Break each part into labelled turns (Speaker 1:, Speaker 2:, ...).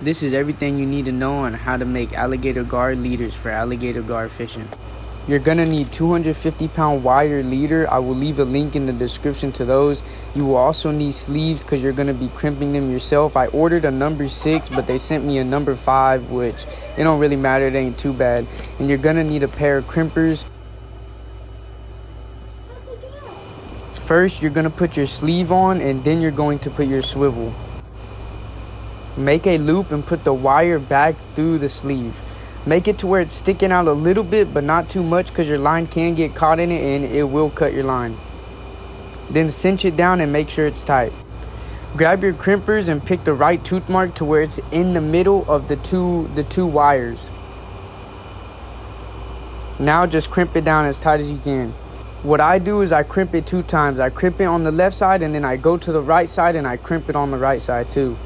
Speaker 1: This is everything you need to know on how to make alligator gar leaders for alligator gar fishing. You're gonna need 250-pound wire leader. I will leave a link in the description to those. You will also need sleeves because you're gonna be crimping them yourself. I ordered a number 6, but they sent me a number 5, which it don't really matter, it ain't too bad. And you're gonna need a pair of crimpers. First, you're gonna put your sleeve on, and then you're going to put your swivel. Make a loop and put the wire back through the sleeve. Make it to where it's sticking out a little bit, but not too much, because your line can get caught in it and it will cut your line. Then cinch it down and make sure it's tight. Grab your crimpers and pick the right tooth mark to where it's in the middle of the two wires. Now just crimp it down as tight as you can. What I do is I crimp it 2 times. I crimp it on the left side, and then I go to the right side and I crimp it on the right side too.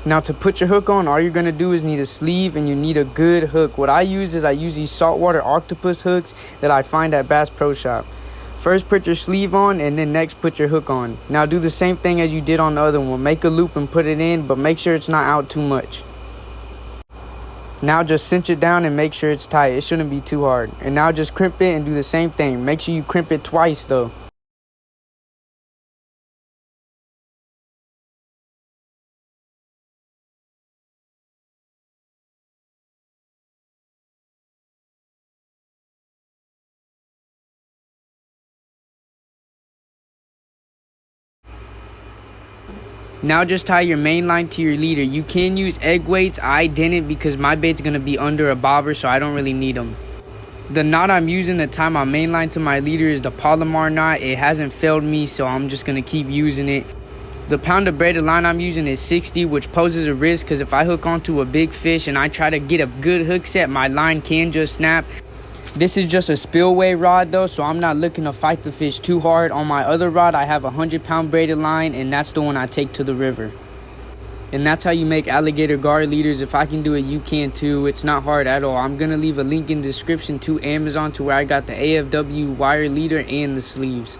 Speaker 1: Now to put your hook on, all you're gonna do is need a sleeve, and you need a good hook. What I use is I use these saltwater octopus hooks that I find at Bass Pro Shop. First put your sleeve on, and then next put your hook on. Now do the same thing as you did on the other one. Make a loop and put it in, but make sure it's not out too much. Now just cinch it down and make sure it's tight. It shouldn't be too hard. And now just crimp it and do the same thing. Make sure you crimp it twice though. Now just tie your main line to your leader. You can use egg weights. I didn't because my bait's going to be under a bobber, so I don't really need them. The knot I'm using to tie my main line to my leader is the Palomar knot. It hasn't failed me, so I'm just going to keep using it. The pound of braided line I'm using is 60, which poses a risk because if I hook onto a big fish and I try to get a good hook set, my line can just snap. This is just a spillway rod though, so I'm not looking to fight the fish too hard. On my other rod, I have a 100-pound braided line, and that's the one I take to the river. And that's how you make alligator gar leaders. If I can do it, you can too. It's not hard at all. I'm going to leave a link in the description to Amazon to where I got the AFW wire leader and the sleeves.